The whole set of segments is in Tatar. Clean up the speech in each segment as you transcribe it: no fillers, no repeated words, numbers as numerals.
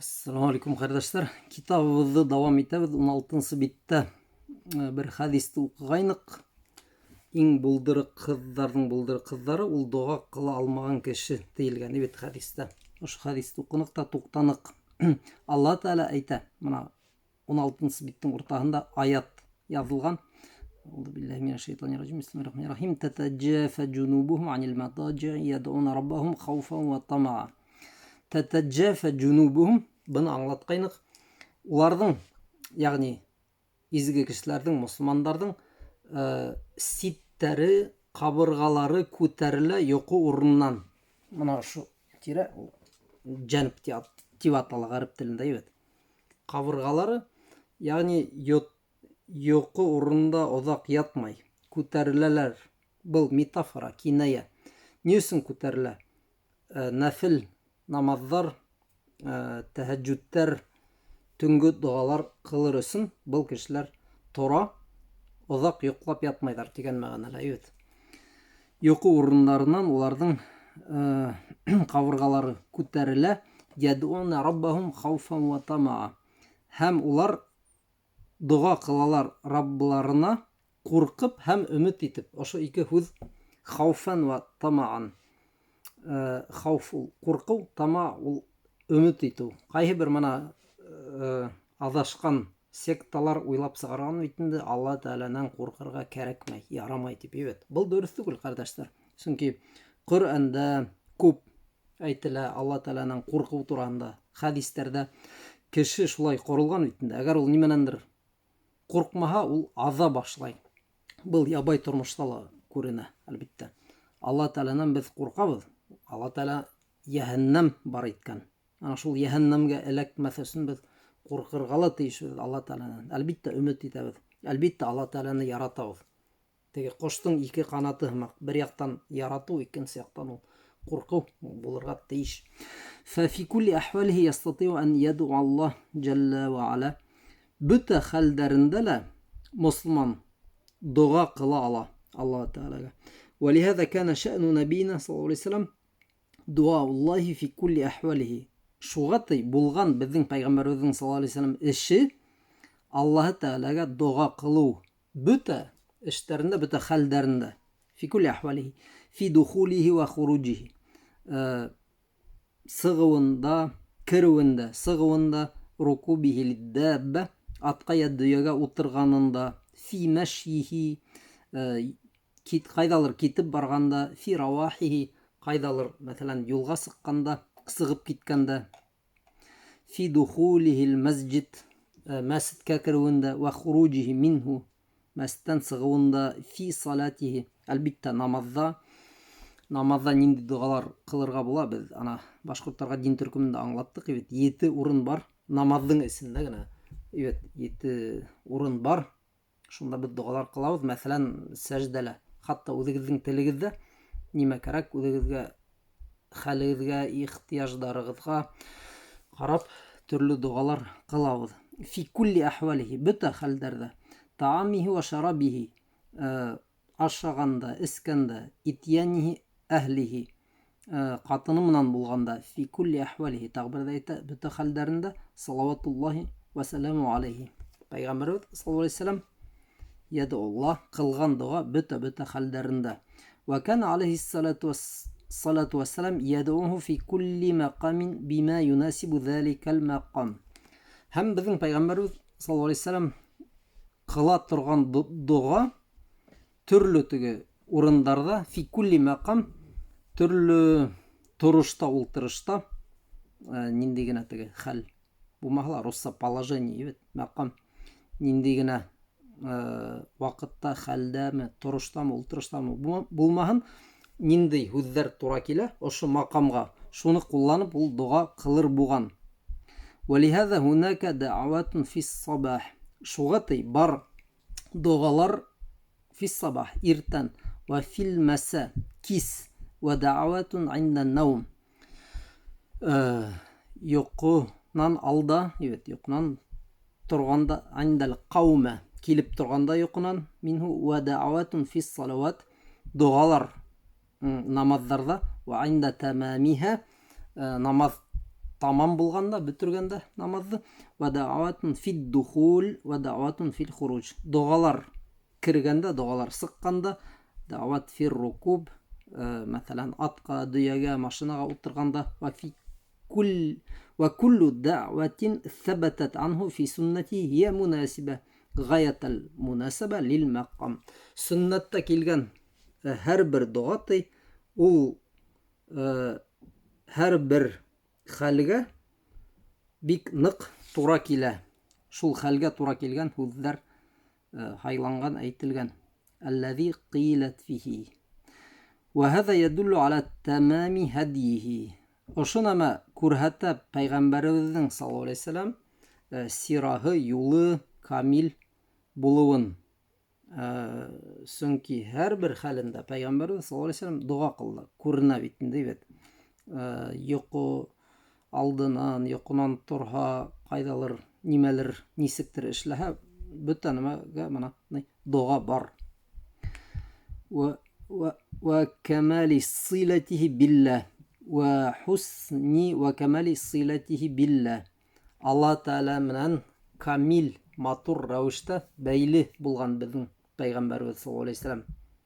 Assalamu alaikum kardeşler. Kitabımızı devam etemiz. 16. bitte bir hadisті оқығайнық. Ең бұлдыры қыздардың бұлдыры қыздары ол дұға қыла алмаған кіші дейілген ебет хадисті. Ош хадисті оқынық та тоқтанық. Алла Тәала айта, мына 16. биттің ортасында аят yazılған. Bismillahirrahmanirrahim. Tatajafa junubuhum anil madaji yad'una rabbahum khawfan wa tama'a. Tatajafa junubuhum, бұны аңлатқайнық. Олардың, яғни изгі кішілердің, мұсылмандардың ситтері, қабырғалары көтерілі йоқы орыннан. Мұна шу тире жәніп тип аталығы әріп тілінде ебет. Қабырғалары, яғни йоқы орында ұзақ ятмай көтерілелер. Бұл метафора, киная. Не үшін көтерілі? Нәфіл намаздар, тәһәҗүдтәр, түнгі дұғалар қылыр үшін бұл кешеләр тора ұзақ йоқлап ятмайдар деген мәғәнәле ебет. Йоқы орындарынан олардың қабырғалары көтерілі, ядуна раббахум хауфан ва тамаа. Һәм олар дұға қылалар Раббыларына қорқып һәм үміт етіп. Ошо ике сөз хауфан ва тамаан. Хауф ул қорқу, тама ул үміт ету. Қайсы бір мына адашқан секталар ойлап сығарған өйтінді Алла Тәаләнен қорқырға кәрекмей, ярамай деп ебет. Бұл дөріс түгіл, қардаштар. Чөнки Құр'анда көп әйтелә Алла Тәаләнен қорқу турында, хадистерде кеше шулай құрылған өйтінді. Әгәр ул нименәндер қорқмаһа, ул аза башлай. Бұл ябай тормышта ла күренә, әлбиттә. Алла Тәаләнен без қорқабыз. Алла Тәалә яһәннәм бар иткән. Ана шул яһәннәмгә эләкмәс өчен без қорқырга ла тиешбез Алла Тәаләнән. Әлбиттә үмит итәбез. Әлбиттә Алла Тәаләне яратабыз. Теге коштың ике канаты һымак, бер яктан ярату, икенче яктан ул қорқу булырга тиеш. Фи кулли ахвалихи ястатиу ан яд'у Аллаһ җалла ва ала. Бөтә хәлдәрендә лә мусламан дуга кыла ала Алла Тәаләгә. ولهذا كان شأن نبينا صلى الله عليه وسلم دعاء الله في كل أحواله. Шуғатай булган безнең пайгамбарыбыз саллаллаху алейхи ва саллям эше Аллаһ Тәаләгә дуга кылу бөтә эшләрендә, бөтә хәлләрендә. Фи кулли ахвалихи, фи духулихи ва хуруджихи. Сыгыуында, кируында, сыгыуында, рукубихи лиддабба, атка ядыяга утырганында, фи машйихи, кайдалыр китеп барганда, фи равахихи, кайдалыр, мәсәлән, юлга сыкканда, сыгып киткәндә, фи духулихи масҗид, мәсҗидкә кируында, ва хуруджихи минху, мәсҗидтән сыгуында, фи салатихи, әлбиттә намазда нинди дугалар кылырга була, без ана башкортларга дин төркемендә аңлаттык, ебет, 7 урын бар намаздың исендә генә. Ебет, 7 урын бар. Шунда без дугалар кылабыз, мәсәлән, сәҗдәлә. Хатта үзегезнең телегездә нимә кирәк, үзегезгә, хәлегезгә, ихтияҗдарыгызга карап төрле дугалар кылабыз. Фи кулли ахвалихи, бөтә хәлдәрдә, таамихи ва шарабихи, ашаганда, искәндә, итьянихи әһлихи, катыны менән булганда, фи кулли ахвалихи, тагбирдә әйтә, бөтә хәлдәрендә, салаватуллаһи ва саламу алейхи. Пайгамбарыбыз саллаллаху алейхи ва саллям ядуллаһ кылган дуга бөтә хәлдәрендә. Ва кана алейхи салату ва салам ядууху фи кулли мақамин бима юнасибу заликал мақам. Һәм безнең пайгамбарыбыз саллаллаху алейхи ва саллям кыла торган дуга төрле теге урындарда, фи кулли мақам, төрле турышта, ултырышта, нинди генә теге хәл булмаһа, русса положение ебет, мақам нинди генә вакытта, хәлдәме, турыштамы, ултырыштамы булмаһын, нинди һүзләр тура килә, ошо мақамга шуны кулланып ул дуга кылыр булган. ولهذا هناك دعوات في الصباح. Шуғатай бар дугалар في الصباح иртән, وفي المساء кис, ودعوات عند النوم. Йоқунан алда, йоқунан торганда, عند القوم, килеп торганда йоқунан, минху ودعوات في الصلوات, дугалар намазларда, وعند تمامها, намаз тамам булганда, бетергәндә намазды, ва даъватун фид-духул ва даъватун фил-хуруж. Дугалар кергәндә, дугалар сыкканда, даъват фир-рукуб, мәсәлән, атка, дөягә, машинага утырганда, ва куллу даъватин ثبتت عنه في سنته هي مناسبة غاية المناسبة للمقام. Сүннәттә килгән һәр бер дуга ул һәр бер хәлгә бик нык тура килә. Шул хәлгә тура килгән һүзләр һайланган, әйтелгән. الذي قيلت فيه وهذا يدل على تمام هديه. Ошонама күрһәтә Пәйгамбәребезнең саллаллаһу алейһи ва саллям сираһы, юлы камил булуын. Сөнки һәр бер хәлендә Пәйгамбәрбез саллаллаһу алейһи ва саллям дуга кылды. Күренә бит инде бит. Йоқы алдынан, йоқынан торһа, кайдалыр, нимәлер, нисектер эшләһә, бөтә нәмәгә менә дуга бар. وكمال صلته بالله وحسن وكمال صلته بالله. Алла Тәала менән камил, матур рәвештә бәйле булган безнең Пәйгамбәрбез саллаллаһу алейһи ва саллям.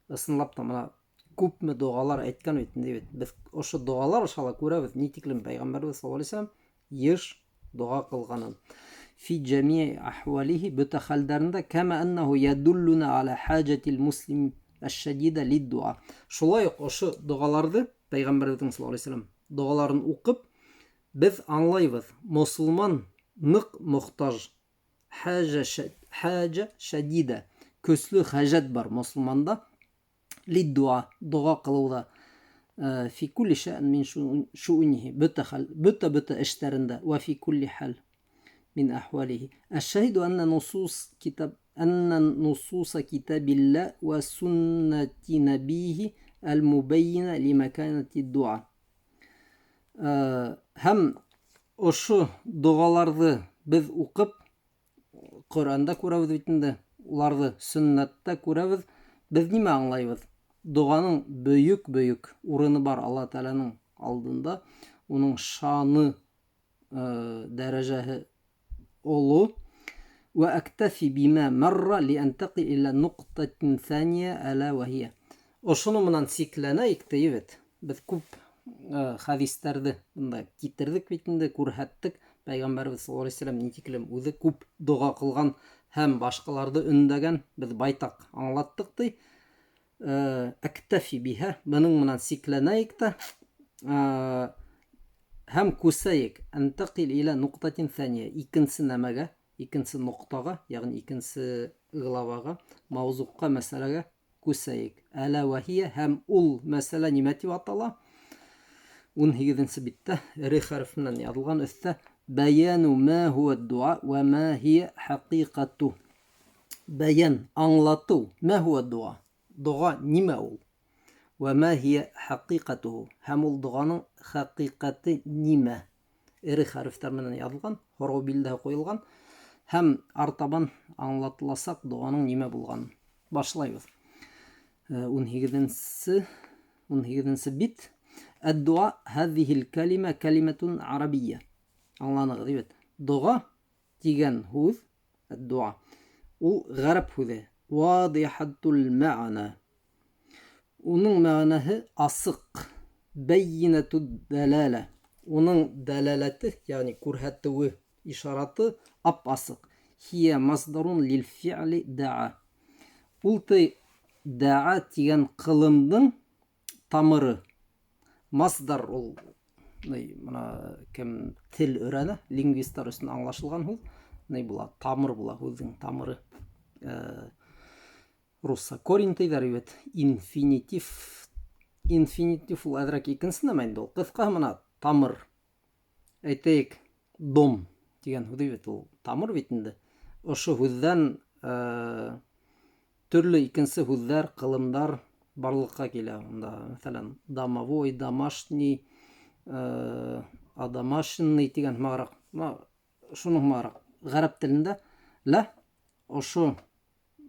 Ысынлап та менә күпме дугалар әйткән бит инде бит. Без ошо дугалар аша күрәбез, ни тиклем Пәйгамбәрбез саллаллаһу алейһи ва саллям еш дуга кылганын. في جميع أحواله بتخلدرندا كما أنه يدلنا على حاجة المسلم الشديدة للدعاء. Шулай ук ошо дугаларды Пәйгамбәрбезнең саллаллаһу алейһи ва саллям дугаларын укып без аңлайбыз. Мусулман нык мохтаж, хаҗа шадида, көсле хаҗат бар мусулманда лиддуа, дуга кылуда. في كل شأن من شؤونه بتا эшләрендә وفي كل حال من أحواله. الشاهد أن نصوص كتاب الله وسنة نبيه المبينة لمكانة الدعاء. Һәм ошо дугаларды без укып, Коръәндә күрәбез бит инде, уларны сөннәттә күрәбез. Без нимә аңлайбыз? Дуганың бөек урыны бар Алла Тәаланың алдында, уның шаны, дәрәҗәһе олы. وأكتفي بما مر لأنتقل إلى نقطة ثانية ألا وهي. Ошону менән сикләнәйек тибет. Без күп хадисләрне монда китердек бит инде, күрһәттек. Пәйгамбәрбез саллаллаһу алейһи ва саллям нитиклем үзе күп дуга кылган һәм башкаларды өндәгән, без байтак аңлаттык ди. Актафи биһа, моның менән сикләнәйек тә һәм күсәйек. Антақил иля нуктатин thaniya, икенче нәмәгә, икенче нуктага, ягъни икенче главага, мавзуҡка, мәсьәләгә күсәйек. Әла вахия, һәм ул мәсьәлә нимә дип атала? 18-нче биттә ре хәреф менән язылган өстә баяну ма хуа дуа ва ма хия хакыйкату. Баян, аңлату, ма хуа дуа, дуга нимә ул? Ва ма хия хакыйкату, һәм ул дуганың хакыйкаты нимә? Ре хәрефтәр менән язылган, хоров билдәһе куелган һәм артабан аңлатыласак дуганың нимә булган. Башлайбыз. 18-нче бит. الدعاء هذه الكلمة كلمة عربية. Аңланыгыз бит. Дуга дигән һүз, الدعاء, ул гарәп һүзе. واضحة المعنى. Уның мәгънәһе асык. بينة الدلالة. Уның дәлаләте, ягъни күрһәтүе, ишараты ап-асык. هي مصدر للفعل دعا. Ул даа дигән кылымдың тамыры. Масдар ул, мына кем тел өйрәнә, лингвистлар өчен аңлашылган ул, ни була, тамыр була, һүзнең тамыры. Русса корень диләр бит, инфинитив. Инфинитив ул әзрәк икенче нәмә инде ул. Кыска мына тамыр. Әйтәйек, дом дигән һүз бит ул, тамыр бит инде. Ошо һүздән төрле икенче һүзләр, кылымдар барлыкка килә. Мәсәлән, домовой, домашний, адамашный дигән маграк. Шуның маграк. Гарәп телендә ла ошо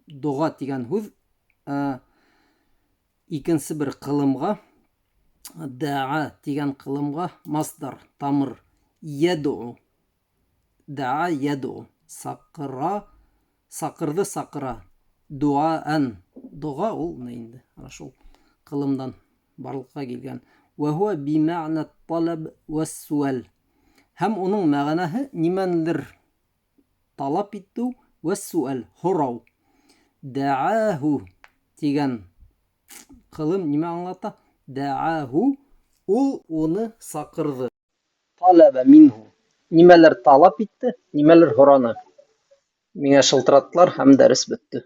дуга дигән һүз икенче бер кылымга, даа дигән кылымга масдар, тамыр Yad'u. Da'a yad'u. Саҡырҙы саҡыра. Дуаан. Доға ул инде. Шул ҡылымдан барлыҡҡа килгән. وهو بمعنى الطلب والسؤال. Һәм уның мәғәнәһе нимәнелер талап итеү, والسؤال һорау. Дәғәһү тигән ҡылым нимә аңлата? Дәғәһү ул уны саҡырҙы. Талаба минһу нимәлер талап итте, нимәлер һораны. Миңә шылтыраттылар һәм дәрес бөттө.